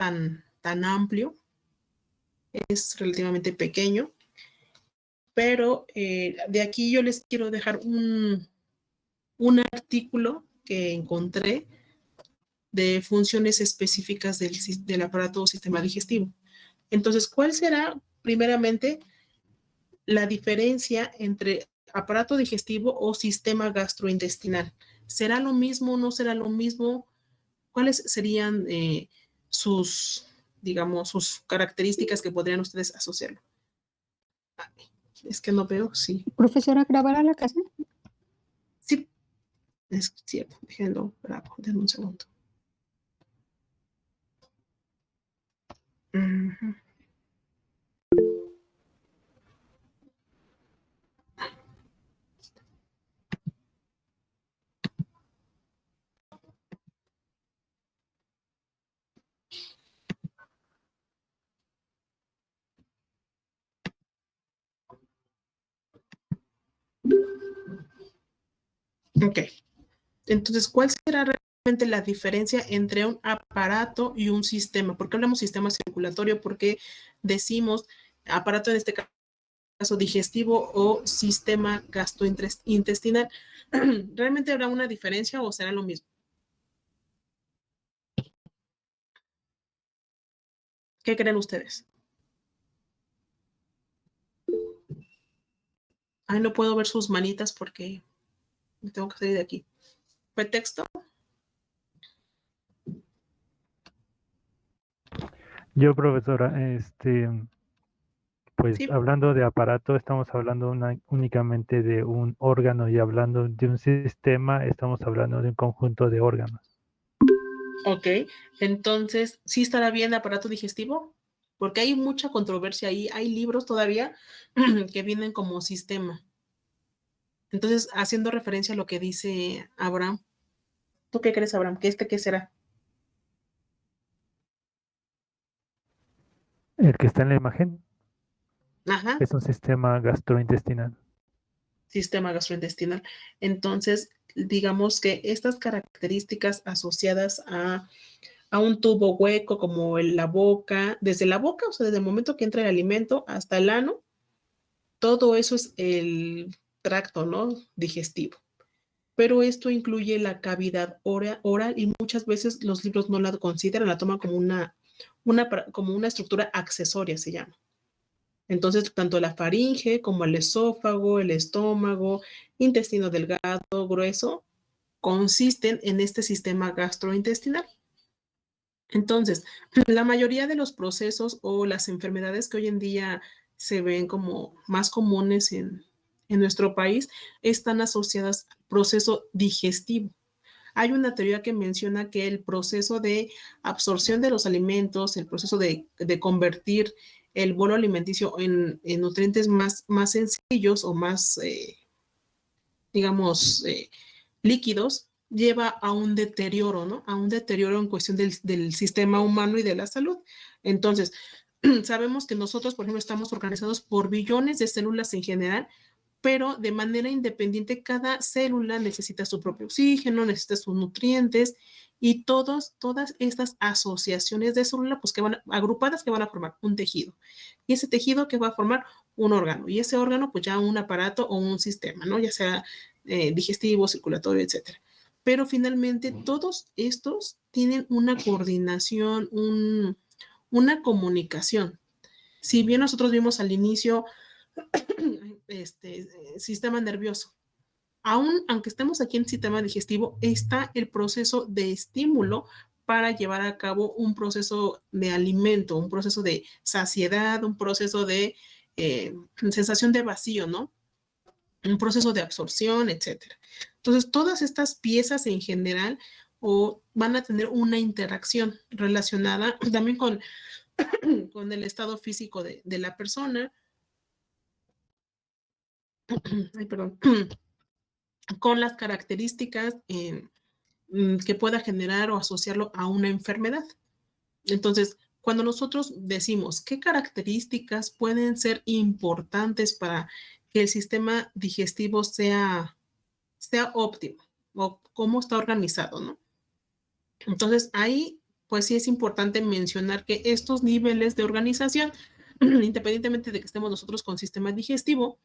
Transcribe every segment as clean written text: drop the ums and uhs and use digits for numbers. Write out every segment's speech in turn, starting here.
tan amplio, es relativamente pequeño, pero de aquí yo les quiero dejar un artículo que encontré de funciones específicas del aparato o sistema digestivo. Entonces, ¿cuál será primeramente la diferencia entre aparato digestivo o sistema gastrointestinal? ¿Será lo mismo o no será lo mismo? ¿Cuáles serían sus, digamos, sus características que podrían ustedes asociarlo? Es que no veo, sí. Profesora, ¿grabar a la casa? Sí, es cierto. Déjenlo, bravo, denme un segundo. Uh-huh. Ok. Entonces, ¿cuál será realmente la diferencia entre un aparato y un sistema? ¿Por qué hablamos sistema circulatorio? ¿Por qué decimos aparato en este caso digestivo o sistema gastrointestinal? ¿Realmente habrá una diferencia o será lo mismo? ¿Qué creen ustedes? Ay, no puedo ver sus manitas porque me tengo que salir de aquí. ¿Fue texto? Yo, profesora, pues Sí. hablando de aparato, estamos hablando únicamente de un órgano, y hablando de un sistema, estamos hablando de un conjunto de órganos. Ok, entonces, ¿sí estará bien aparato digestivo? Porque hay mucha controversia ahí, hay libros todavía que vienen como sistema. Entonces, haciendo referencia a lo que dice Abraham, ¿tú qué crees, Abraham? ¿Qué será? El que está en la imagen Ajá, es un sistema gastrointestinal. sistema gastrointestinal. Entonces, digamos que estas características asociadas a un tubo hueco como la boca, desde la boca, o sea, desde el momento que entra el alimento hasta el ano, todo eso es el tracto, ¿no? Digestivo. Pero esto incluye la cavidad oral y muchas veces los libros no la consideran, la toman como como una estructura accesoria, se llama. Entonces, tanto la faringe como el esófago, el estómago, intestino delgado, grueso, consisten en este sistema gastrointestinal. Entonces, la mayoría de los procesos o las enfermedades que hoy en día se ven como más comunes en nuestro país están asociadas al proceso digestivo. Hay una teoría que menciona que el proceso de absorción de los alimentos, el proceso de convertir el bolo alimenticio en nutrientes más sencillos o más, digamos, líquidos, lleva a un deterioro, ¿no? A un deterioro en cuestión del sistema humano y de la salud. Entonces, sabemos que nosotros, por ejemplo, estamos organizados por billones de células en general, pero de manera independiente cada célula necesita su propio oxígeno, necesita sus nutrientes y todas estas asociaciones de células pues que van agrupadas que van a formar un tejido. Y ese tejido que va a formar un órgano y ese órgano pues ya un aparato o un sistema, ¿no? Ya sea digestivo, circulatorio, etcétera. Pero finalmente todos estos tienen una coordinación, una comunicación. Si bien nosotros vimos al inicio sistema nervioso. Aunque estemos aquí en sistema digestivo, está el proceso de estímulo para llevar a cabo un proceso de alimento, un proceso de saciedad, un proceso de sensación de vacío, ¿no? Un proceso de absorción, etcétera. Entonces, todas estas piezas en general van a tener una interacción relacionada también con el estado físico de la persona. Ay, perdón. Con las características que pueda generar o asociarlo a una enfermedad. Entonces, cuando nosotros decimos qué características pueden ser importantes para que el sistema digestivo sea óptimo o cómo está organizado, ¿no? Entonces, ahí pues sí es importante mencionar que estos niveles de organización, independientemente de que estemos nosotros con sistema digestivo,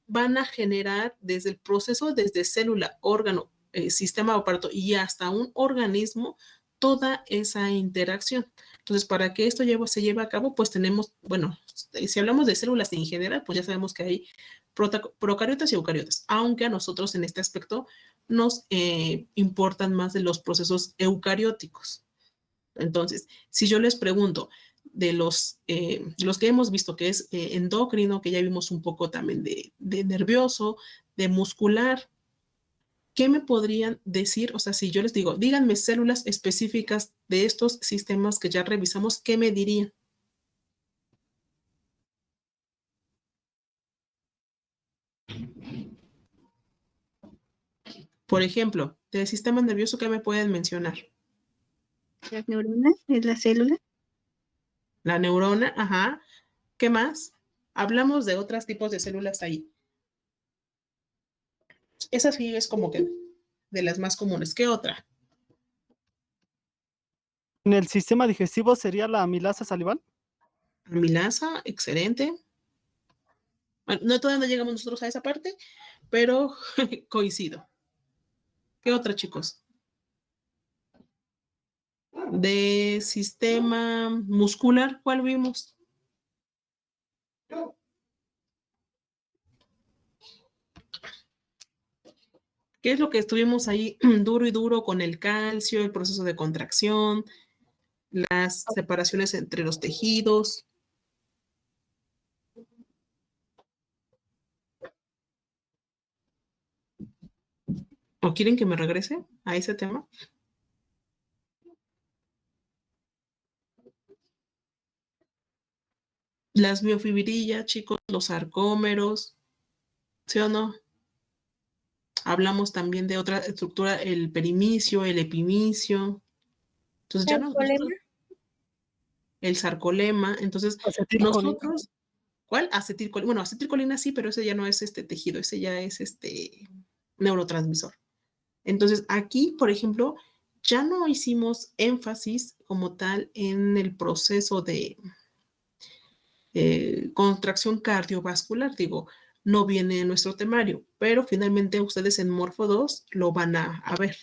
van a generar desde el proceso, desde célula, órgano, sistema o aparato y hasta un organismo, toda esa interacción. Entonces, para que esto se lleve a cabo, pues tenemos, bueno, si hablamos de células en general, pues ya sabemos que hay procariotas y eucariotas, aunque a nosotros en este aspecto nos importan más de los procesos eucarióticos. Entonces, si yo les pregunto de los que hemos visto, que es endocrino, que ya vimos un poco también de nervioso, de muscular, ¿qué me podrían decir? O sea, si yo les digo, díganme células específicas de estos sistemas que ya revisamos, ¿qué me dirían? Por ejemplo, del sistema nervioso, ¿qué me pueden mencionar? Las neuronas es la célula. La neurona, ajá. ¿Qué más? Hablamos de otros tipos de células ahí. Esa sí es como que de las más comunes. ¿Qué otra? En el sistema digestivo sería la amilasa salival. Amilasa, excelente. Bueno, no todavía no llegamos nosotros a esa parte, pero coincido. ¿Qué otra, chicos? De sistema muscular, ¿cuál vimos? ¿Qué es lo que estuvimos ahí duro y duro con el calcio, el proceso de contracción, las separaciones entre los tejidos? ¿O quieren que me regrese a ese tema? Las miofibrillas, chicos, los sarcómeros, ¿sí o no? Hablamos también de otra estructura, el perimicio, el epimicio. Entonces ya no, Sarcolema. el sarcolema. Entonces Acetilcolina. nosotros, ¿cuál? Acetilcolina. Bueno, acetilcolina sí, pero ese ya no es este tejido, ese ya es este neurotransmisor. Entonces aquí, por ejemplo, ya no hicimos énfasis como tal en el proceso de contracción cardiovascular, digo, no viene en nuestro temario, pero finalmente ustedes en Morfo 2 lo van a ver.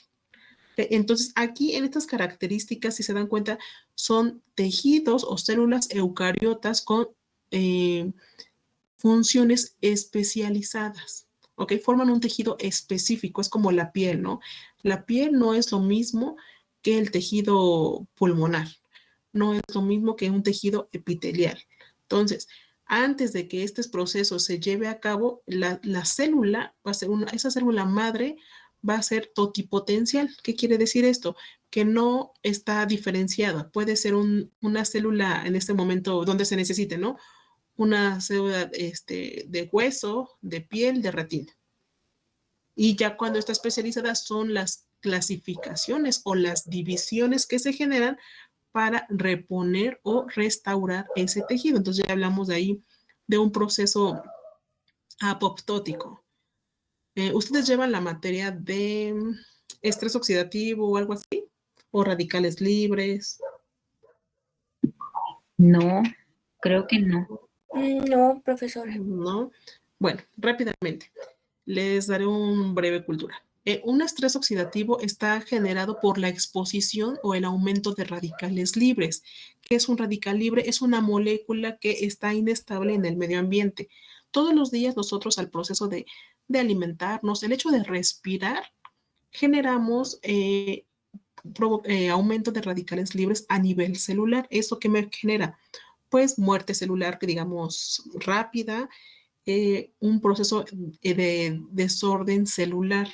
Entonces, aquí en estas características, si se dan cuenta, son tejidos o células eucariotas con funciones especializadas, ¿ok? Forman un tejido específico, es como la piel, ¿no? La piel no es lo mismo que el tejido pulmonar, no es lo mismo que un tejido epitelial. Entonces, antes de que este proceso se lleve a cabo, la célula va a ser esa célula madre va a ser totipotencial. ¿Qué quiere decir esto? Que no está diferenciada. Puede ser una célula en este momento donde se necesite, ¿no? Una célula de hueso, de piel, de retina. Y ya cuando está especializada son las clasificaciones o las divisiones que se generan para reponer o restaurar ese tejido. Entonces ya hablamos de ahí de un proceso apoptótico. ¿Ustedes llevan la materia de estrés oxidativo o algo así? ¿O radicales libres? No, creo que no. No, profesora. ¿No? Bueno, rápidamente, les daré un breve cultura. Un estrés oxidativo está generado por la exposición o el aumento de radicales libres. ¿Qué es un radical libre? Es una molécula que está inestable en el medio ambiente. Todos los días nosotros al proceso de alimentarnos, el hecho de respirar, generamos aumento de radicales libres a nivel celular. ¿Eso qué me genera? Pues muerte celular, que digamos rápida, un proceso de desorden celular,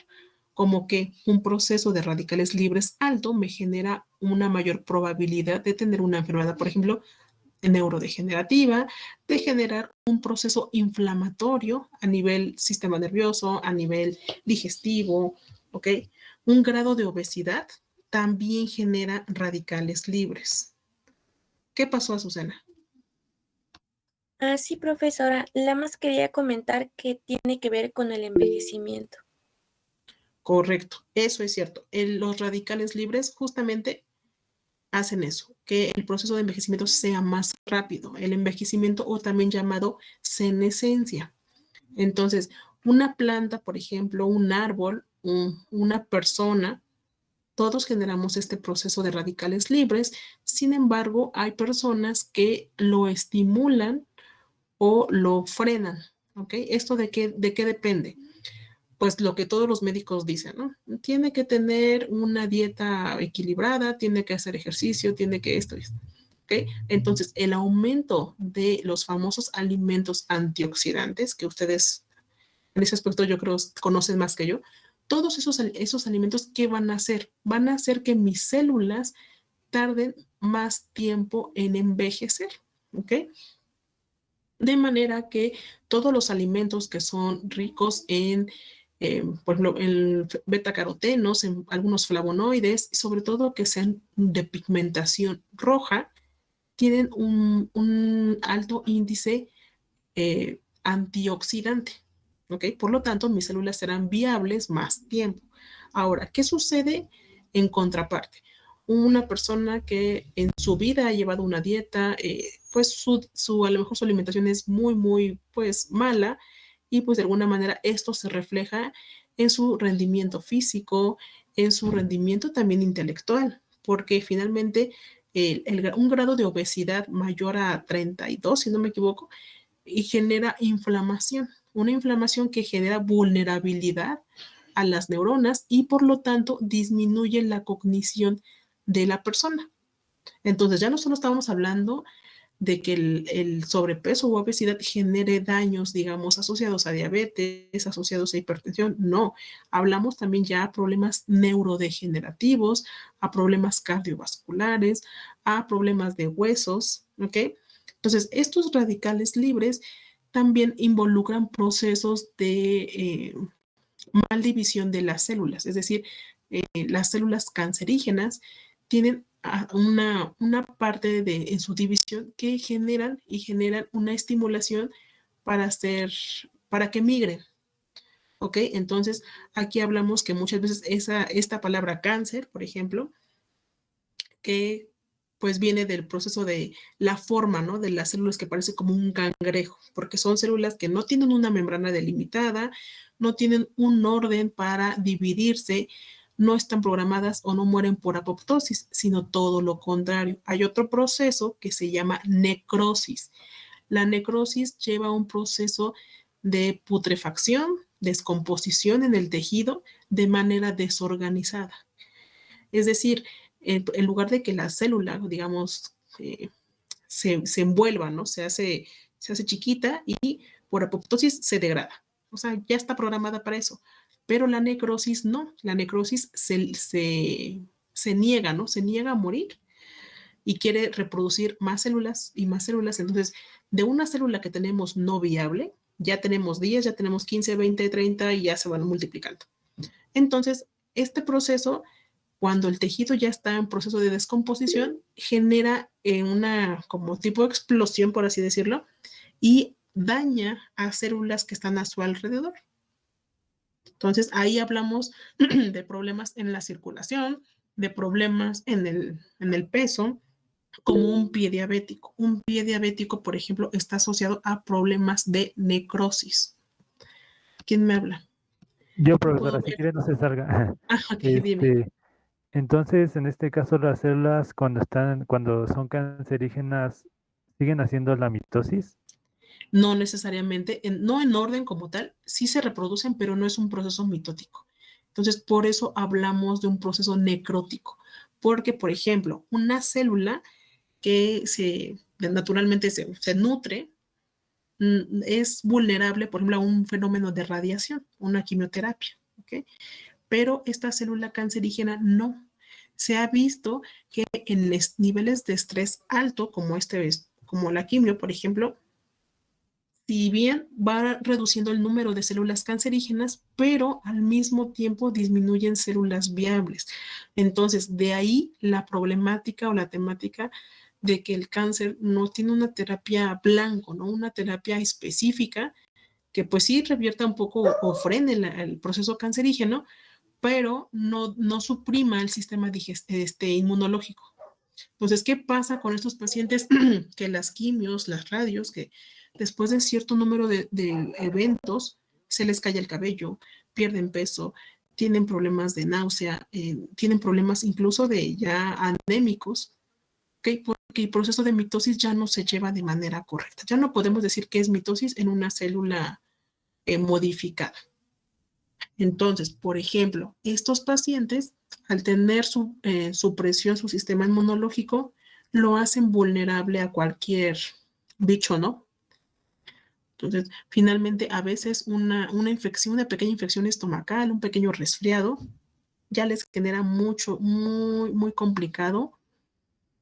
como que un proceso de radicales libres alto me genera una mayor probabilidad de tener una enfermedad, por ejemplo, neurodegenerativa, de generar un proceso inflamatorio a nivel sistema nervioso, a nivel digestivo, ¿ok? Un grado de obesidad también genera radicales libres. ¿Qué pasó, Azucena? Sí, profesora. La más quería comentar que tiene que ver con el envejecimiento. Correcto, eso es cierto. Los radicales libres justamente hacen eso, que el proceso de envejecimiento sea más rápido, el envejecimiento o también llamado senescencia. Entonces, una planta, por ejemplo, un árbol, una persona, todos generamos este proceso de radicales libres. Sin embargo, hay personas que lo estimulan o lo frenan, ¿ok? ¿Esto de qué depende? Pues lo que todos los médicos dicen, ¿no? Tiene que tener una dieta equilibrada, tiene que hacer ejercicio, tiene que esto, ¿ok? Entonces, el aumento de los famosos alimentos antioxidantes, que ustedes en ese aspecto yo creo conocen más que yo, todos esos alimentos, ¿qué van a hacer? Van a hacer que mis células tarden más tiempo en envejecer, ¿ok? De manera que todos los alimentos que son ricos en, por ejemplo, en betacarotenos, en algunos flavonoides, sobre todo que sean de pigmentación roja, tienen un alto índice antioxidante. ¿Ok? Por lo tanto, mis células serán viables más tiempo. Ahora, ¿qué sucede en contraparte? Una persona que en su vida ha llevado una dieta, pues a lo mejor su alimentación es muy, muy, pues mala y pues de alguna manera esto se refleja en su rendimiento físico, en su rendimiento también intelectual, porque finalmente un grado de obesidad mayor a 32, si no me equivoco, y genera inflamación, una inflamación que genera vulnerabilidad a las neuronas y por lo tanto disminuye la cognición de la persona. Entonces ya no solo estamos hablando de que el sobrepeso u obesidad genere daños, digamos, asociados a diabetes, asociados a hipertensión, no, hablamos también ya a problemas neurodegenerativos, a problemas cardiovasculares, a problemas de huesos, ¿ok? Entonces, estos radicales libres también involucran procesos de maldivisión de las células, es decir, las células cancerígenas tienen una parte en su división que generan una estimulación para que migren. ¿Ok? Entonces, aquí hablamos que muchas veces esta palabra cáncer, por ejemplo, que pues viene del proceso de la forma, ¿no? De las células que parece como un cangrejo, porque son células que no tienen una membrana delimitada, no tienen un orden para dividirse, no están programadas o no mueren por apoptosis, sino todo lo contrario. Hay otro proceso que se llama necrosis. La necrosis lleva a un proceso de putrefacción, descomposición en el tejido de manera desorganizada. Es decir, en lugar de que la célula, digamos, se envuelva, ¿no? Se hace chiquita y por apoptosis se degrada. O sea, ya está programada para eso. Pero la necrosis no. La necrosis se niega, ¿no? Se niega a morir y quiere reproducir más células y más células. Entonces, de una célula que tenemos no viable, ya tenemos 10, ya tenemos 15, 20, 30 y ya se van multiplicando. Entonces, este proceso, cuando el tejido ya está en proceso de descomposición, genera una como tipo de explosión, por así decirlo, y daña a células que están a su alrededor. Entonces, ahí hablamos de problemas en la circulación, de problemas en el peso, como un pie diabético. Un pie diabético, por ejemplo, está asociado a problemas de necrosis. ¿Quién me habla? Yo, profesora, si quiere no se salga. Ok, dime. Entonces, en este caso, las células cuando son cancerígenas, ¿siguen haciendo la mitosis? No necesariamente, no en orden como tal, sí se reproducen, pero no es un proceso mitótico. Entonces, por eso hablamos de un proceso necrótico, porque, por ejemplo, una célula que naturalmente se nutre, es vulnerable, por ejemplo, a un fenómeno de radiación, una quimioterapia, ¿ok? Pero esta célula cancerígena no. Se ha visto que en niveles de estrés alto, como la quimio, por ejemplo, si bien va reduciendo el número de células cancerígenas, pero al mismo tiempo disminuyen células viables. Entonces, de ahí la problemática o la temática de que el cáncer no tiene una terapia blanco, ¿no? Una terapia específica que pues sí revierta un poco o frene el proceso cancerígeno, pero no suprima el sistema inmunológico. Entonces, ¿qué pasa con estos pacientes? Que las quimios, las radios, que después de cierto número de eventos, se les cae el cabello, pierden peso, tienen problemas de náusea, tienen problemas incluso de ya anémicos, ¿okay? Porque el proceso de mitosis ya no se lleva de manera correcta. Ya no podemos decir que es mitosis en una célula modificada. Entonces, por ejemplo, estos pacientes, al tener supresión, su sistema inmunológico, lo hacen vulnerable a cualquier bicho, ¿no? Entonces, finalmente, a veces una infección, una pequeña infección estomacal, un pequeño resfriado, ya les genera mucho, muy complicado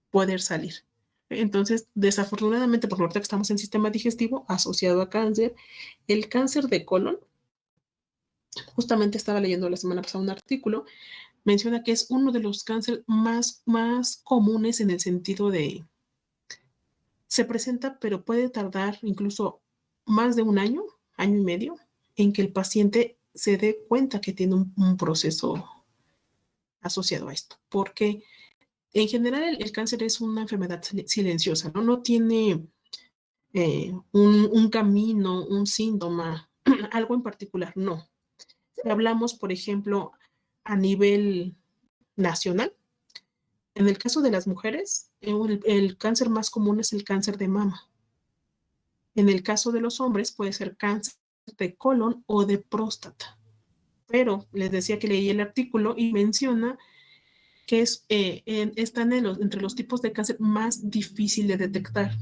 poder salir. Entonces, desafortunadamente, por ahorita que estamos en sistema digestivo asociado a cáncer, el cáncer de colon, justamente estaba leyendo la semana pasada un artículo, menciona que es uno de los cánceres más comunes en el sentido de, se presenta, pero puede tardar incluso más de un año, año y medio, en que el paciente se dé cuenta que tiene un proceso asociado a esto. Porque en general el cáncer es una enfermedad silenciosa, ¿no? No tiene un camino, un síntoma, algo en particular, no. Si hablamos, por ejemplo, a nivel nacional, en el caso de las mujeres, el cáncer más común es el cáncer de mama. En el caso de los hombres puede ser cáncer de colon o de próstata. Pero les decía que leí el artículo y menciona que están entre los tipos de cáncer más difícil de detectar.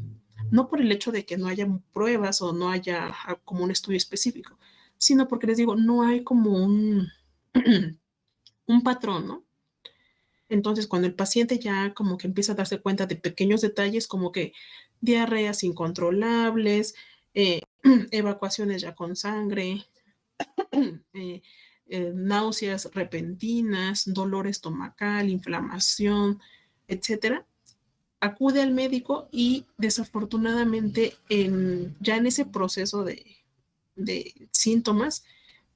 No por el hecho de que no haya pruebas o no haya como un estudio específico, sino porque les digo, no hay como un patrón, ¿no? Entonces, cuando el paciente ya como que empieza a darse cuenta de pequeños detalles, como que diarreas incontrolables, evacuaciones ya con sangre, náuseas repentinas, dolor estomacal, inflamación, etcétera, acude al médico y desafortunadamente ya en ese proceso de síntomas,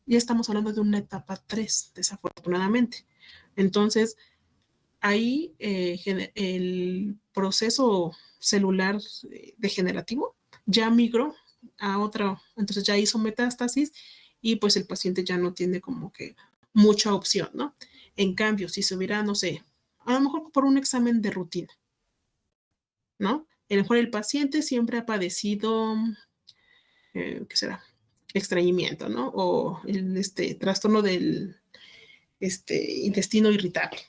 ya estamos hablando de una etapa 3, desafortunadamente. Entonces, ahí el proceso celular degenerativo ya migró a otra, entonces ya hizo metástasis y pues el paciente ya no tiene como que mucha opción, ¿no? En cambio, si se hubiera, no sé, a lo mejor por un examen de rutina, ¿no? A lo mejor el paciente siempre ha padecido, ¿qué será? Estreñimiento, ¿no? O trastorno del intestino irritable.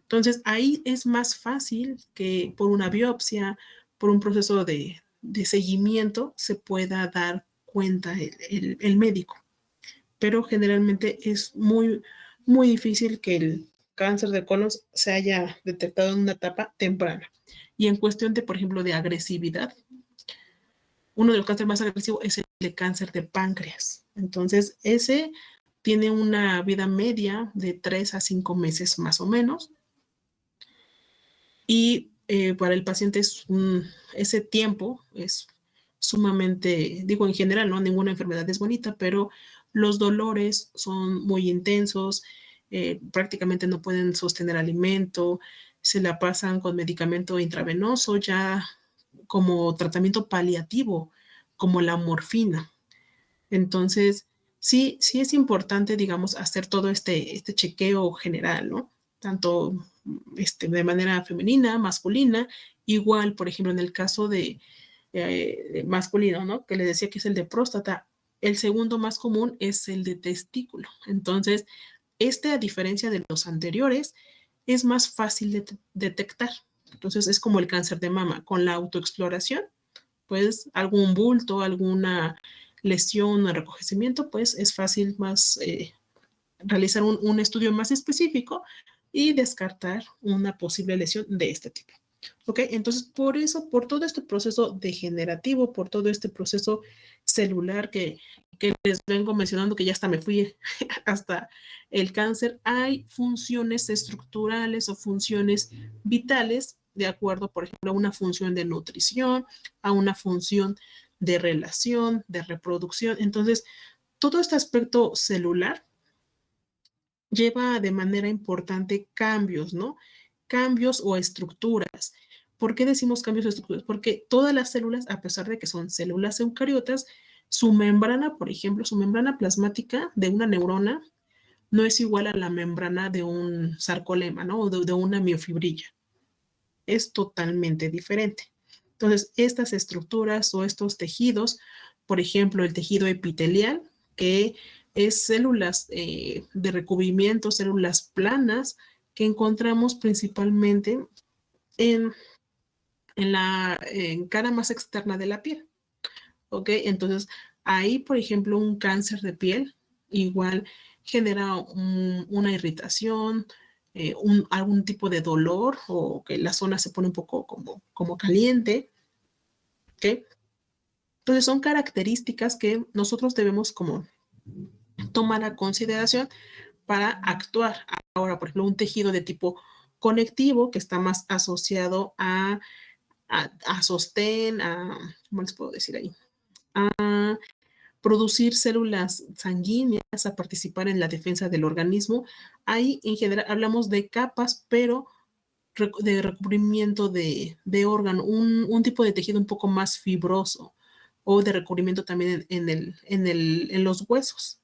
Entonces, ahí es más fácil que por una biopsia, por un proceso de seguimiento, se pueda dar cuenta el médico. Pero generalmente es muy difícil que el cáncer de colon se haya detectado en una etapa temprana. Y en cuestión de, por ejemplo, de agresividad, uno de los cánceres más agresivos es el de cáncer de páncreas. Entonces, ese tiene una vida media de 3 a 5 meses más o menos. Y para el paciente ese tiempo es sumamente, digo en general, no ninguna enfermedad es bonita, pero los dolores son muy intensos, prácticamente no pueden sostener alimento, se la pasan con medicamento intravenoso ya como tratamiento paliativo, como la morfina. Entonces, sí es importante, digamos, hacer todo este chequeo general, ¿no? Tanto de manera femenina, masculina, igual, por ejemplo, en el caso de masculino, ¿no? Que le decía que es el de próstata, el segundo más común es el de testículo. Entonces, a diferencia de los anteriores, es más fácil de detectar. Entonces, es como el cáncer de mama. Con la autoexploración, pues algún bulto, alguna lesión o enrojecimiento, pues es fácil más realizar un estudio más específico y descartar una posible lesión de este tipo. ¿Ok? Entonces, por eso, por todo este proceso degenerativo, por todo este proceso celular que les vengo mencionando, que ya hasta me fui hasta el cáncer, hay funciones estructurales o funciones vitales de acuerdo, por ejemplo, a una función de nutrición, a una función de relación, de reproducción. Entonces, todo este aspecto celular lleva de manera importante cambios, ¿no? cambios o estructuras. ¿Por qué decimos cambios o estructuras? Porque todas las células, a pesar de que son células eucariotas, su membrana, por ejemplo, su membrana plasmática de una neurona no es igual a la membrana de un sarcolema, ¿no? O de una miofibrilla. Es totalmente diferente. Entonces, estas estructuras o estos tejidos, por ejemplo, el tejido epitelial, que es células de recubrimiento, células planas, que encontramos principalmente en la cara más externa de la piel. ¿Ok? Entonces, ahí, por ejemplo, un cáncer de piel igual genera una irritación, algún tipo de dolor o que la zona se pone un poco como caliente. ¿Ok? Entonces, son características que nosotros debemos como tomar a consideración para actuar. Ahora, por ejemplo, un tejido de tipo conectivo que está más asociado a sostén, ¿cómo les puedo decir ahí? A producir células sanguíneas, a participar en la defensa del organismo. Ahí, en general, hablamos de capas, pero de recubrimiento de órgano, un tipo de tejido un poco más fibroso o de recubrimiento también en los huesos,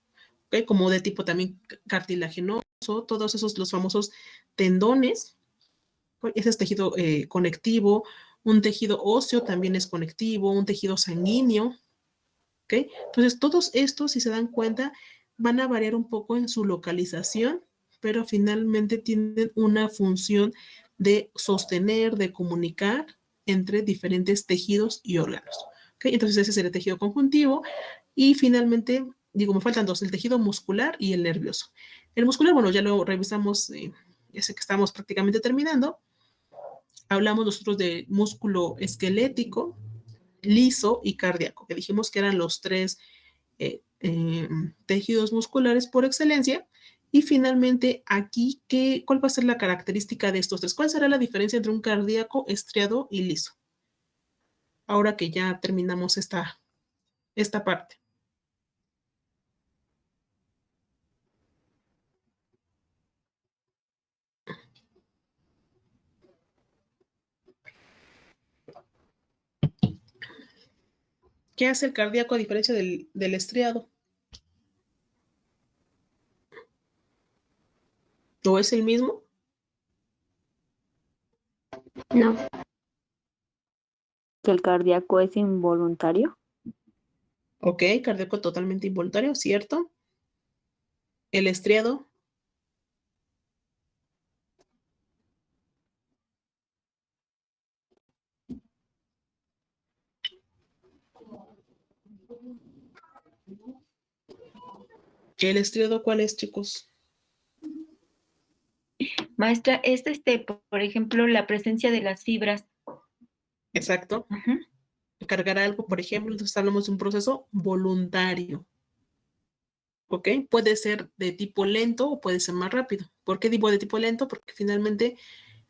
¿okay? Como de tipo también cartilaginoso, todos esos, los famosos tendones, ese es tejido conectivo, un tejido óseo también es conectivo, un tejido sanguíneo, ¿ok? Entonces, todos estos, si se dan cuenta, van a variar un poco en su localización, pero finalmente tienen una función de sostener, de comunicar entre diferentes tejidos y órganos, ¿ok? Entonces, ese es el tejido conjuntivo y finalmente, digo, me faltan dos, el tejido muscular y el nervioso. El muscular, bueno, ya lo revisamos, ya sé que estamos prácticamente terminando. Hablamos nosotros de músculo esquelético, liso y cardíaco, que dijimos que eran los tres tejidos musculares por excelencia. Y finalmente, aquí, ¿cuál va a ser la característica de estos tres? ¿Cuál será la diferencia entre un cardíaco, estriado y liso? Ahora que ya terminamos esta parte. ¿Qué hace el cardíaco a diferencia del estriado? ¿O es el mismo? No. Que el cardíaco es involuntario. Ok, cardíaco totalmente involuntario, ¿cierto? El estriado. ¿El estriado cuál es, chicos? Maestra, es por ejemplo, la presencia de las fibras. Exacto. Cargar algo, por ejemplo, entonces hablamos de un proceso voluntario. ¿Ok? Puede ser de tipo lento o puede ser más rápido. ¿Por qué digo de tipo lento? Porque finalmente,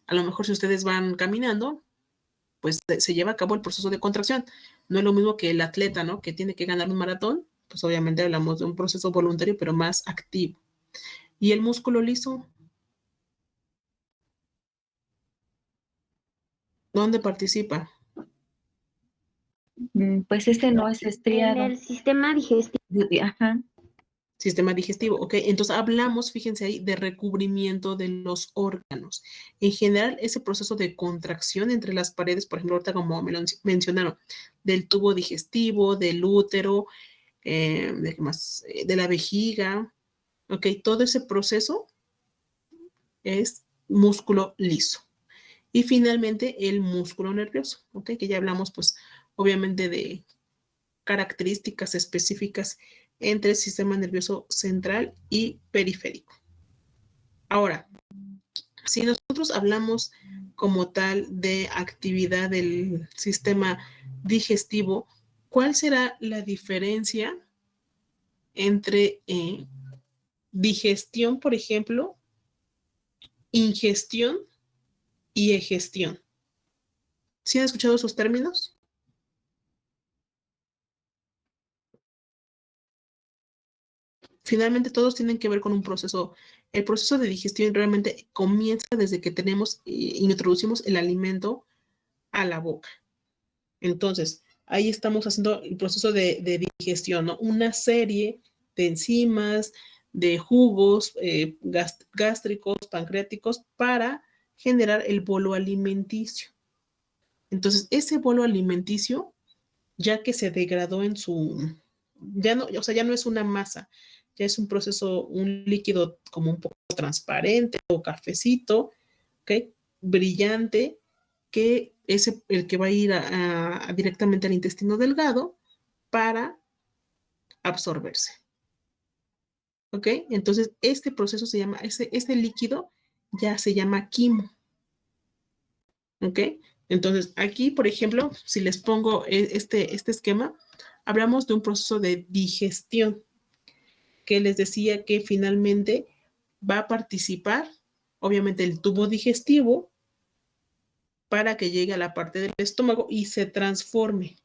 a lo mejor si ustedes van caminando, pues se lleva a cabo el proceso de contracción. No es lo mismo que el atleta, ¿no? Que tiene que ganar un maratón, pues obviamente hablamos de un proceso voluntario, pero más activo. ¿Y el músculo liso? ¿Dónde participa? Pues ese no es estriado. En el sistema digestivo. Ajá. Sistema digestivo, ¿ok? Entonces hablamos, fíjense ahí, de recubrimiento de los órganos. En general, ese proceso de contracción entre las paredes, por ejemplo, ahorita como me lo mencionaron, del tubo digestivo, del útero, ¿de qué más? De la vejiga, ¿ok? Todo ese proceso es músculo liso. Y finalmente, el músculo nervioso, ¿ok? Que ya hablamos, pues, obviamente de características específicas entre el sistema nervioso central y periférico. Ahora, si nosotros hablamos como tal de actividad del sistema digestivo, ¿cuál será la diferencia entre digestión, por ejemplo, ingestión y egestión? ¿Sí han escuchado esos términos? Finalmente todos tienen que ver con un proceso el proceso de digestión realmente comienza desde que introducimos el alimento a la boca. Entonces, ahí estamos haciendo el proceso de digestión, ¿no? Una serie de enzimas, de jugos gástricos, pancreáticos, para generar el bolo alimenticio. Entonces, ese bolo alimenticio, ya que se degradó ya no es una masa, ya es un proceso, un líquido como un poco transparente o cafecito, ¿ok? Brillante, que es el que va a ir directamente al intestino delgado para absorberse. ¿Ok? Entonces, este proceso se llama, este líquido ya se llama quimo. ¿Ok? Entonces, aquí, por ejemplo, si les pongo este esquema, hablamos de un proceso de digestión, que les decía que finalmente va a participar, obviamente, el tubo digestivo para que llegue a la parte del estómago y se transforme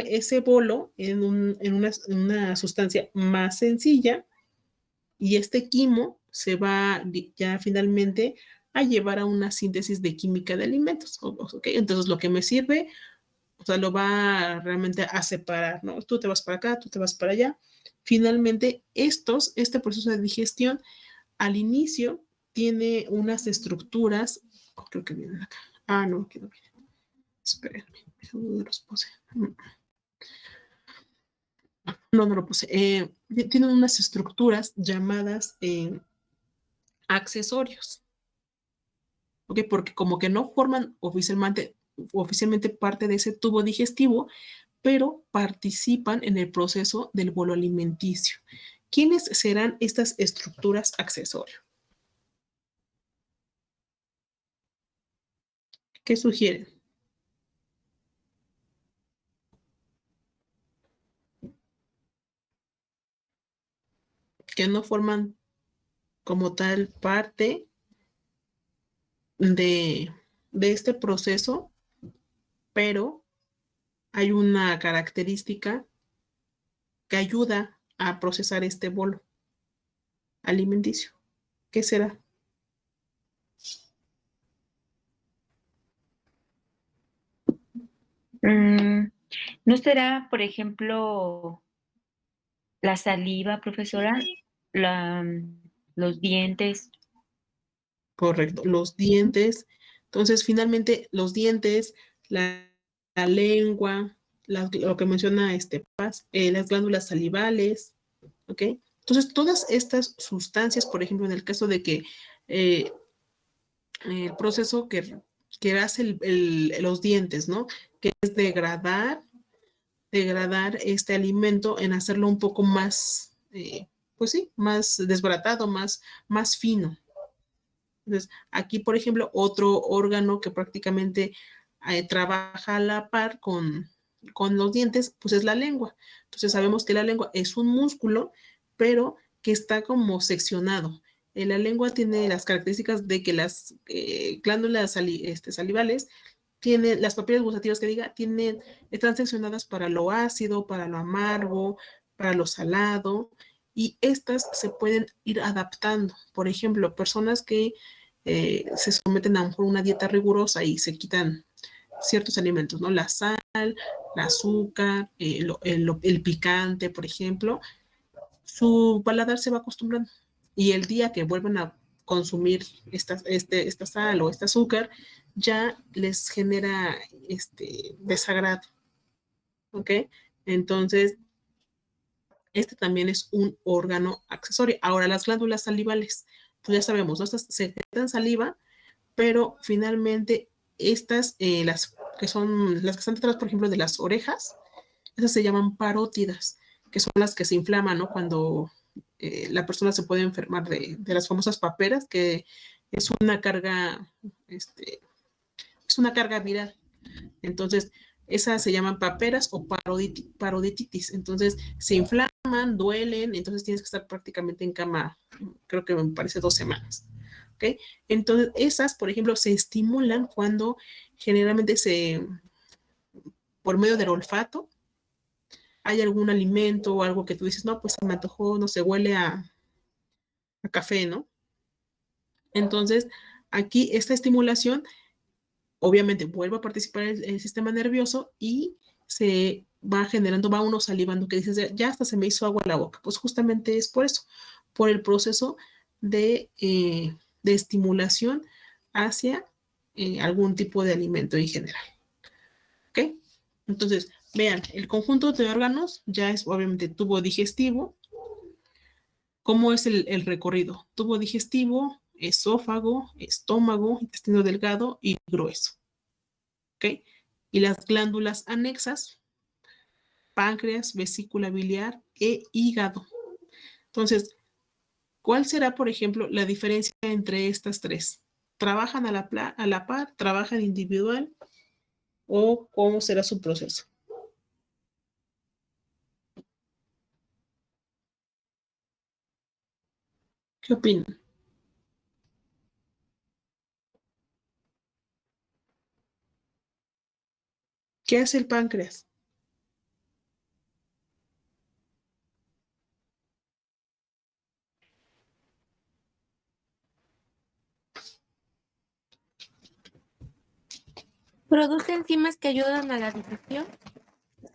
ese bolo en una sustancia más sencilla, y este quimo se va ya finalmente a llevar a una síntesis de química de alimentos. ¿Okay? Entonces, lo que me sirve, o sea, lo va realmente a separar, ¿no? Tú te vas para acá, tú te vas para allá. Finalmente, este proceso de digestión, al inicio, tiene unas estructuras, creo que vienen acá. No, aquí no vienen. Espérenme, ¿dónde los puse? No lo puse. Tienen unas estructuras llamadas accesorios. ¿Ok? Porque como que no forman oficialmente parte de ese tubo digestivo, pero participan en el proceso del bolo alimenticio. ¿Quiénes serán estas estructuras accesorias? ¿Qué sugieren? Que no forman como tal parte de este proceso, pero hay una característica que ayuda a procesar este bolo alimenticio. ¿Qué será? ¿No será, por ejemplo, la saliva, profesora? Los dientes. Correcto, los dientes. Entonces, finalmente, los dientes, la lengua, lo que menciona Paz, las glándulas salivales, ¿ok? Entonces, todas estas sustancias, por ejemplo, en el caso de que el proceso que hace los dientes, ¿no? Que es degradar este alimento en hacerlo un poco más, pues sí, más desbaratado, más fino. Entonces, aquí, por ejemplo, otro órgano que prácticamente trabaja a la par con los dientes, pues es la lengua. Entonces, sabemos que la lengua es un músculo, pero que está como seccionado. La lengua tiene las características de que las glándulas salivales tienen, las papilas gustativas están seccionadas para lo ácido, para lo amargo, para lo salado, y estas se pueden ir adaptando. Por ejemplo, personas que se someten a una dieta rigurosa y se quitan ciertos alimentos, ¿no? La sal, el azúcar, el picante, por ejemplo, su paladar se va acostumbrando. Y el día que vuelven a consumir esta sal o este azúcar, ya les genera desagrado. ¿Ok? Entonces, también es un órgano accesorio. Ahora, las glándulas salivales, pues ya sabemos, ¿no? Estas secretan saliva, pero finalmente las que están detrás, por ejemplo, de las orejas, esas se llaman parótidas, que son las que se inflaman, ¿no? Cuando la persona se puede enfermar de las famosas paperas, que es una carga, es una carga viral. Entonces, esas se llaman paperas o parodititis. Entonces, se inflaman, duelen, entonces tienes que estar prácticamente en cama, creo que me parece 2 semanas. ¿Ok? Entonces, esas, por ejemplo, se estimulan cuando generalmente por medio del olfato, hay algún alimento o algo que tú dices, no, pues se me antojó, no sé, huele a café, ¿no? Entonces, aquí esta estimulación, obviamente, vuelve a participar el sistema nervioso y se va generando, va uno salivando, que dices, ya hasta se me hizo agua en la boca. Pues justamente es por eso, por el proceso de estimulación hacia algún tipo de alimento en general. ¿Ok? Entonces, vean, el conjunto de órganos ya es obviamente tubo digestivo. ¿Cómo es el recorrido? Tubo digestivo, esófago, estómago, intestino delgado y grueso. ¿Ok? Y las glándulas anexas, páncreas, vesícula biliar e hígado. Entonces, ¿cuál será, por ejemplo, la diferencia entre estas tres? ¿Trabajan a la par? ¿Trabajan individual? ¿O cómo será su proceso? ¿Qué opinan? ¿Qué hace el páncreas? Produce enzimas que ayudan a la digestión.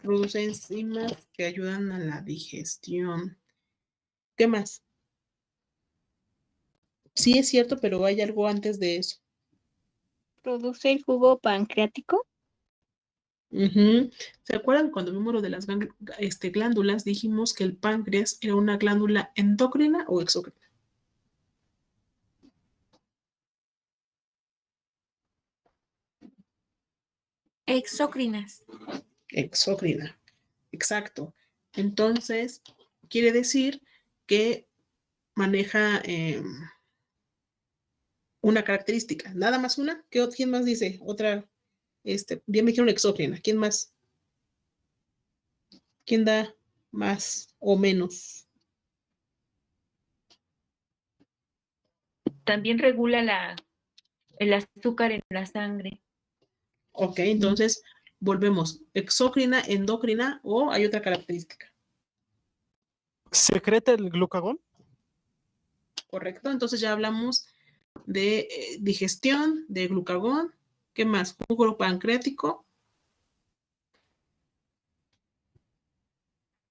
Produce enzimas que ayudan a la digestión. ¿Qué más? Sí es cierto, pero hay algo antes de eso. Produce el jugo pancreático. Ujú. ¿Se acuerdan cuando vimos lo de las glándulas? Dijimos que el páncreas era una glándula endocrina o exócrina. Exócrinas. Exócrina, exacto. Entonces, quiere decir que maneja una característica, nada más una. ¿Quién más dice? Otra, bien me dijeron exócrina. ¿Quién más? ¿Quién da más o menos? También regula el azúcar en la sangre. Ok, entonces volvemos. Exócrina, endocrina o hay otra característica. ¿Secreta el glucagón? Correcto, entonces ya hablamos de digestión, de glucagón. ¿Qué más? Jugo pancreático.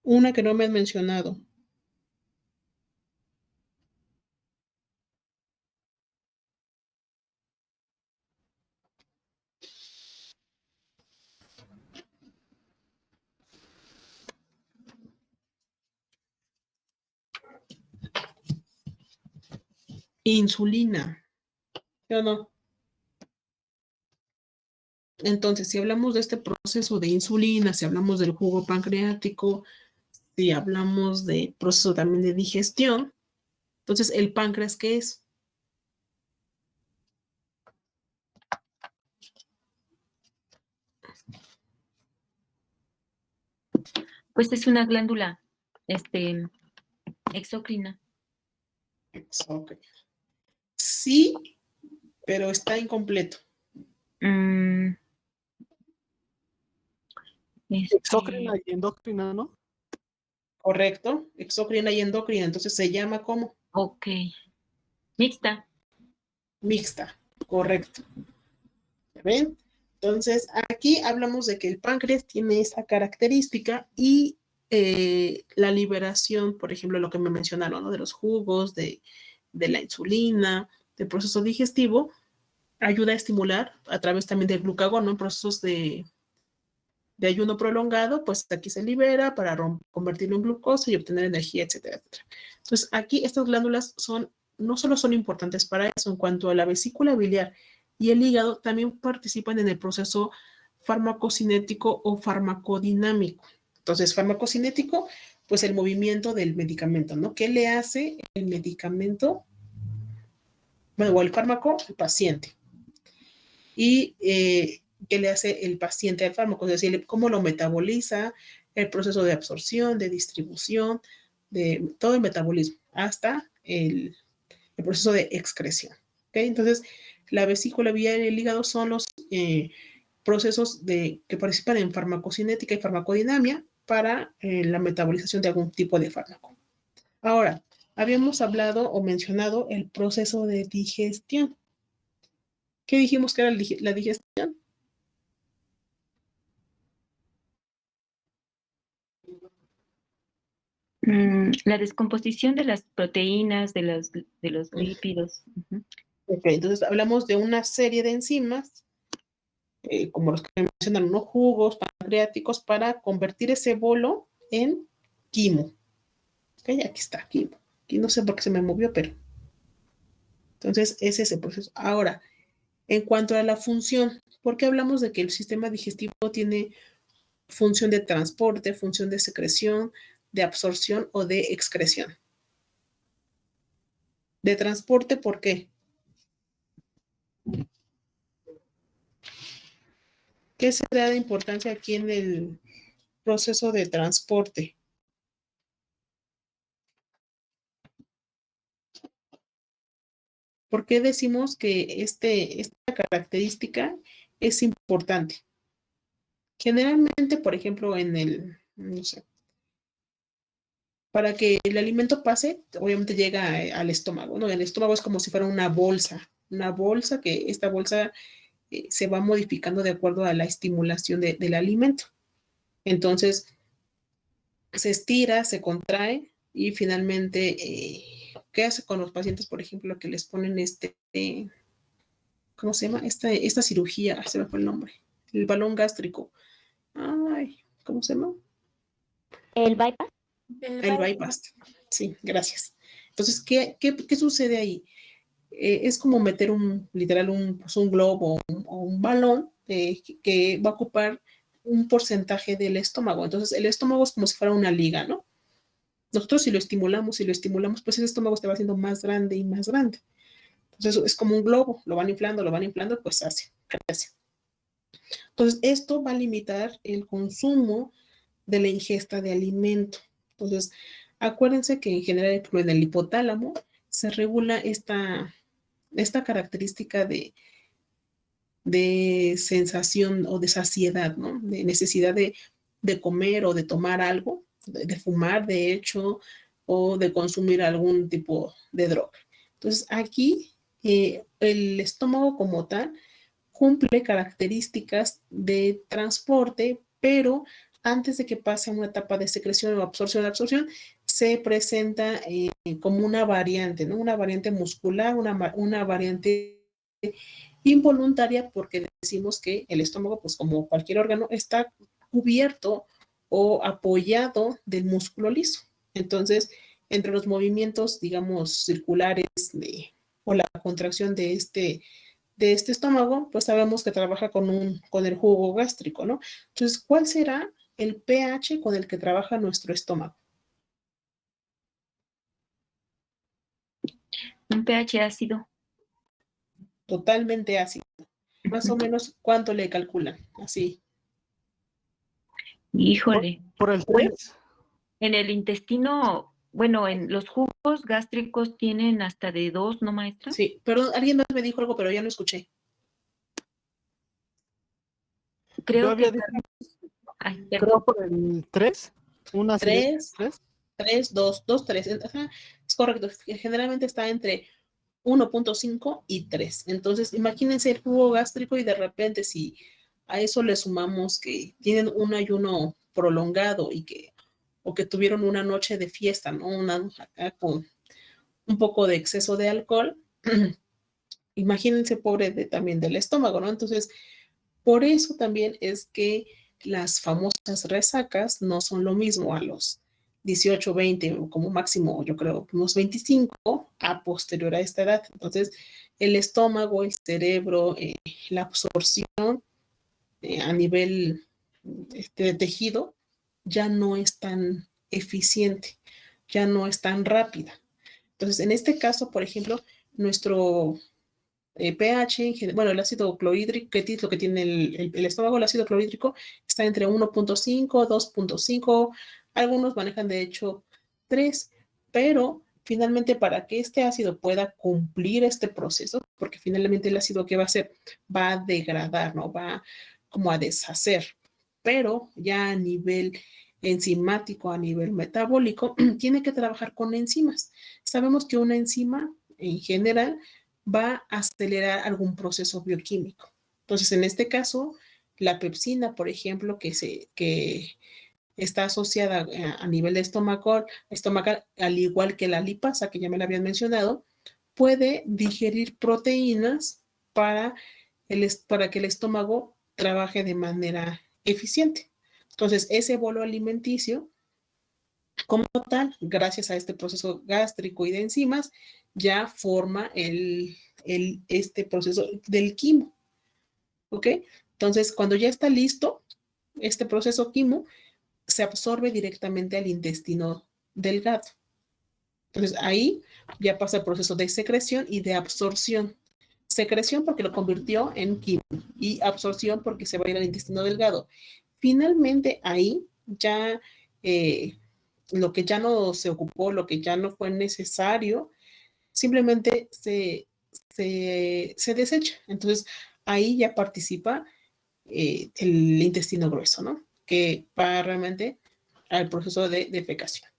Una que no me han mencionado. Insulina. ¿Sí o no? Entonces, si hablamos de este proceso de insulina, si hablamos del jugo pancreático, si hablamos de proceso también de digestión, entonces el páncreas, ¿qué es? Pues es una glándula exócrina. Ok. Sí, pero está incompleto. Mm, Exócrina y endócrina, ¿no? Correcto. Exócrina y endocrina. Entonces se llama como ok. Mixta. mixta. Correcto. ¿Ven? Entonces, aquí hablamos de que el páncreas tiene esa característica y la liberación, por ejemplo, lo que me mencionaron, ¿no? De los jugos, de la insulina, del proceso digestivo, ayuda a estimular a través también del glucagón, ¿no? En procesos de ayuno prolongado, pues aquí se libera para convertirlo en glucosa y obtener energía, etcétera, etcétera. Entonces, aquí estas glándulas no solo son importantes para eso, en cuanto a la vesícula biliar y el hígado, también participan en el proceso farmacocinético o farmacodinámico. Entonces, farmacocinético, pues el movimiento del medicamento, ¿no? ¿Qué le hace el medicamento, bueno, o el fármaco al paciente? Y qué le hace el paciente al fármaco, es decir, cómo lo metaboliza, el proceso de absorción, de distribución, de todo el metabolismo, hasta el proceso de excreción. ¿Okay? Entonces, la vesícula biliar y el hígado son los procesos que participan en farmacocinética y farmacodinamia para la metabolización de algún tipo de fármaco. Ahora, habíamos hablado o mencionado el proceso de digestión. ¿Qué dijimos que era la digestión? La descomposición de las proteínas, de los lípidos. Ujú. Ok, entonces hablamos de una serie de enzimas, como los que mencionan, unos jugos pancreáticos, para convertir ese bolo en quimo. Ok, aquí está, quimo. Aquí no sé por qué se me movió, pero entonces es ese proceso. Ahora, en cuanto a la función, ¿por qué hablamos de que el sistema digestivo tiene función de transporte, función de secreción, de absorción o de excreción? De transporte, ¿por qué? ¿Qué se da de importancia aquí en el proceso de transporte? ¿Por qué decimos que esta característica es importante? Generalmente, por ejemplo, no sé, para que el alimento pase, obviamente llega al estómago, ¿no? El estómago es como si fuera una bolsa que esta bolsa se va modificando de acuerdo a la estimulación del alimento. Entonces, se estira, se contrae y finalmente, ¿qué hace con los pacientes, por ejemplo, que les ponen ¿cómo se llama? Esta cirugía, se me fue el nombre, el balón gástrico. Ay, ¿cómo se llama? El bypass. El bypass. Sí, gracias. Entonces, ¿qué sucede ahí? Es como meter literal, pues un globo o un balón que va a ocupar un porcentaje del estómago. Entonces, el estómago es como si fuera una liga, ¿no? Nosotros si lo estimulamos, pues ese estómago se va haciendo más grande y más grande. Entonces, es como un globo, lo van inflando, pues crece. Entonces, esto va a limitar el consumo de la ingesta de alimento. Entonces, acuérdense que en general en el hipotálamo se regula esta característica de sensación o de saciedad, ¿no? De necesidad de comer o de tomar algo, de fumar, de hecho, o de consumir algún tipo de droga. Entonces, aquí el estómago como tal cumple características de transporte, pero antes de que pase a una etapa de secreción o absorción, se presenta como una variante, ¿no? Una variante muscular, una variante involuntaria, porque decimos que el estómago, pues como cualquier órgano, está cubierto o apoyado del músculo liso. Entonces, entre los movimientos, digamos, circulares o la contracción de este estómago, pues sabemos que trabaja con el jugo gástrico, ¿no? Entonces, ¿cuál será el pH con el que trabaja nuestro estómago? Un pH ácido. Totalmente ácido. Más o menos, ¿cuánto le calculan? Así. Híjole. Por el 3. En el intestino, bueno, en los jugos gástricos tienen hasta de 2, ¿no, maestra? Sí, perdón, alguien más me dijo algo, pero ya no escuché. Yo Creo había que... dicho, Ay, creo perdón. por el 3. Una serie de 3, 3. 3, 2, 2, 3. Ajá, es correcto. Generalmente está entre 1.5 y 3. Entonces, imagínense el jugo gástrico y de repente si a eso le sumamos que tienen un ayuno prolongado o que tuvieron una noche de fiesta, ¿no? Acá con un poco de exceso de alcohol, imagínense pobre también del estómago, ¿no? Entonces, por eso también es que las famosas resacas no son lo mismo a los 18, 20 o como máximo, yo creo, unos 25 a posterior a esta edad. Entonces, el estómago, el cerebro, la absorción a nivel de tejido ya no es tan eficiente, ya no es tan rápida. Entonces, en este caso, por ejemplo, nuestro pH, bueno, el ácido clorhídrico, que es lo que tiene el estómago, el ácido clorhídrico está entre 1.5, 2.5, algunos manejan de hecho 3, pero finalmente para que este ácido pueda cumplir este proceso, porque finalmente el ácido que va a hacer va a degradar, ¿no? Va como a deshacer, pero ya a nivel enzimático, a nivel metabólico, tiene que trabajar con enzimas. Sabemos que una enzima en general va a acelerar algún proceso bioquímico. Entonces, en este caso, la pepsina, por ejemplo, que está asociada a nivel de estomacal, al igual que la lipasa, que ya me la habían mencionado, puede digerir proteínas para que el estómago trabaje de manera eficiente. Entonces, ese bolo alimenticio, como tal, gracias a este proceso gástrico y de enzimas, ya forma este proceso del quimo. ¿Ok? Entonces, cuando ya está listo, este proceso quimo se absorbe directamente al intestino delgado. Entonces, ahí ya pasa el proceso de secreción y de absorción. Secreción porque lo convirtió en quimo y absorción porque se va a ir al intestino delgado. Finalmente, ahí ya lo que ya no se ocupó, lo que ya no fue necesario, simplemente se desecha. Entonces, ahí ya participa el intestino grueso, ¿no? Que va realmente al proceso de defecación.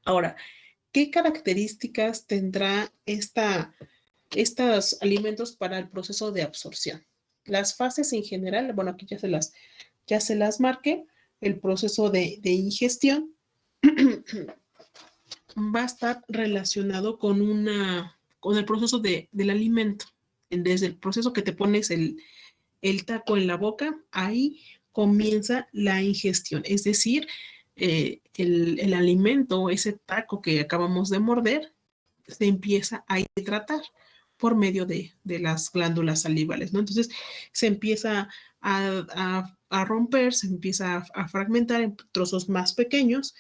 Ahora, ¿qué características tendrá estos alimentos para el proceso de absorción? Las fases en general, bueno, aquí ya se las marqué. El proceso de ingestión va a estar relacionado con el proceso del alimento. Desde el proceso que te pones el taco en la boca, ahí comienza la ingestión. Es decir, el alimento, ese taco que acabamos de morder, se empieza a hidratar por medio de las glándulas salivales, ¿no? Entonces se empieza a romper, se empieza a fragmentar en trozos más pequeños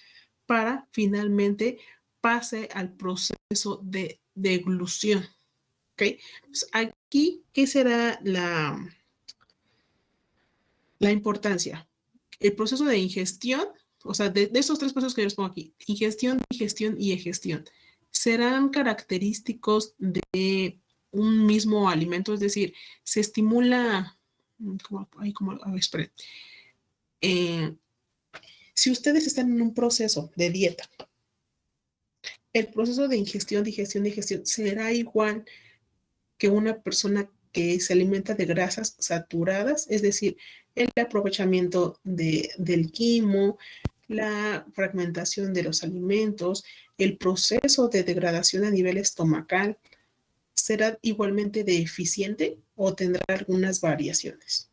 para finalmente pase al proceso de deglución. ¿Ok? Entonces, aquí, ¿qué será la importancia? El proceso de ingestión, o sea, de esos tres procesos que yo les pongo aquí, ingestión, digestión y egestión, serán característicos de un mismo alimento, es decir, se estimula, a ver, esperen. Si ustedes están en un proceso de dieta, el proceso de ingestión, digestión, digestión será igual que una persona que se alimenta de grasas saturadas, es decir, el aprovechamiento del quimo, la fragmentación de los alimentos, el proceso de degradación a nivel estomacal, ¿será igualmente de eficiente o tendrá algunas variaciones?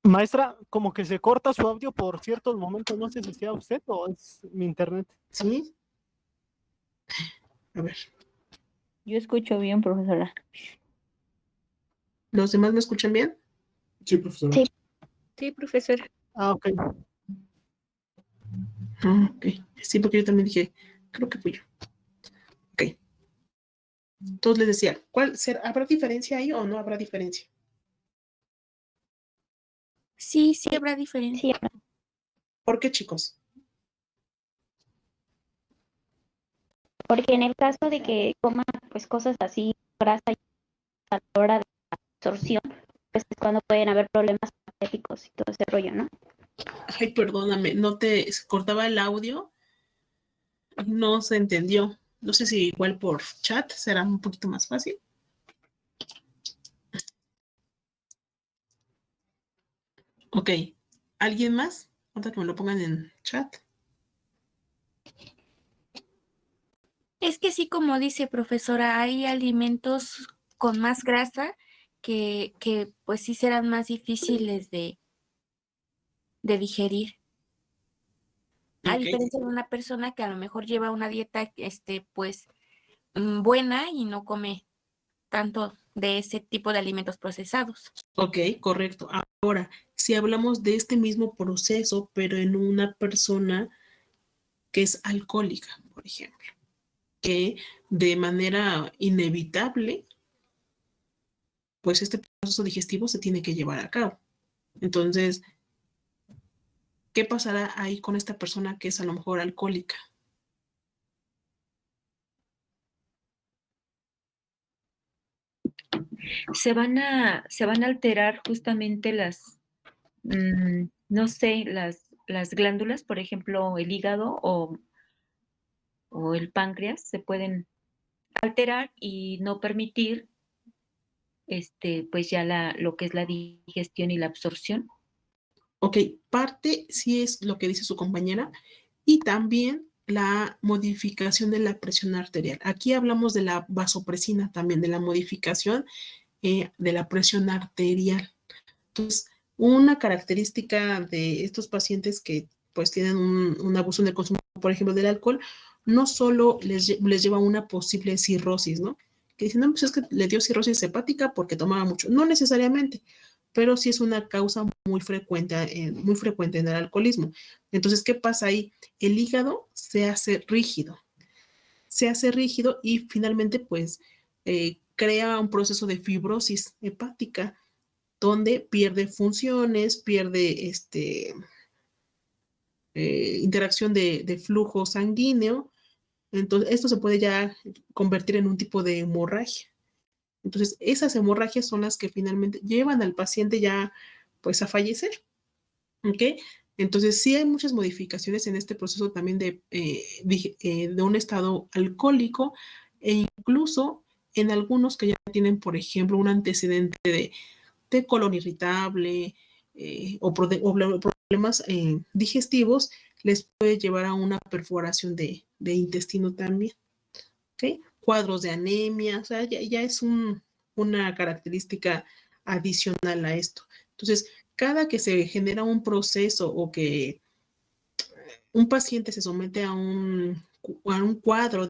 Maestra, como que se corta su audio por ciertos momentos, no sé si sea usted o es mi internet. ¿Sí? A ver, Yo escucho bien, profesora. ¿los demás me escuchan bien? Sí, profesora. Sí. Sí, profesor. Ah, ok. Ok. Sí, porque yo también dije, creo que fui yo. Ok. Entonces les decía, ¿habrá diferencia ahí o no habrá diferencia? Sí, sí habrá diferencia. Sí, ¿Por qué, chicos? porque en el caso de que coman pues cosas así, grasa y a la hora de la absorción, pues es cuando pueden haber problemas patéticos y todo ese rollo, ¿no? Ay, perdóname, se cortaba el audio, no se entendió. No sé si igual por chat será un poquito más fácil. Ok, ¿alguien más? Ahorita que me lo pongan en chat. Es que sí, como dice profesora, hay alimentos con más grasa que pues sí serán más difíciles de digerir. A Ok, diferencia de una persona que a lo mejor lleva una dieta pues buena y no come tanto de ese tipo de alimentos procesados. ok, correcto. Ahora, si hablamos de este mismo proceso, pero en una persona que es alcohólica, por ejemplo, que de manera inevitable, pues este proceso digestivo se tiene que llevar a cabo. Entonces, ¿qué pasará ahí con esta persona que es a lo mejor alcohólica? Se van a alterar justamente las, no sé, las glándulas, por ejemplo, el hígado o el páncreas se pueden alterar y no permitir pues ya lo que es la digestión y la absorción. Ok, parte sí es lo que dice su compañera y también la modificación de la presión arterial. Aquí hablamos de la vasopresina también, de la modificación de la presión arterial. Entonces, una característica de estos pacientes que pues tienen un abuso en el consumo, por ejemplo, del alcohol, no solo les lleva a una posible cirrosis, ¿no? Que dicen, no, pues es que le dio cirrosis hepática porque tomaba mucho. No necesariamente, pero sí es una causa muy frecuente en el alcoholismo. Entonces, ¿qué pasa ahí? El hígado se hace rígido y finalmente pues crea un proceso de fibrosis hepática donde pierde funciones, pierde interacción de flujo sanguíneo. Entonces, esto se puede ya convertir en un tipo de hemorragia. Entonces, esas hemorragias son las que finalmente llevan al paciente ya pues a fallecer. ¿Ok? Entonces, sí hay muchas modificaciones en este proceso también de un estado alcohólico e incluso en algunos que ya tienen, por ejemplo, un antecedente de colon irritable o problemas digestivos, les puede llevar a una perforación de intestino también. ¿Okay? Cuadros de anemia, o sea, ya es una característica adicional a esto. Entonces, cada que se genera un proceso o que un paciente se somete a un cuadro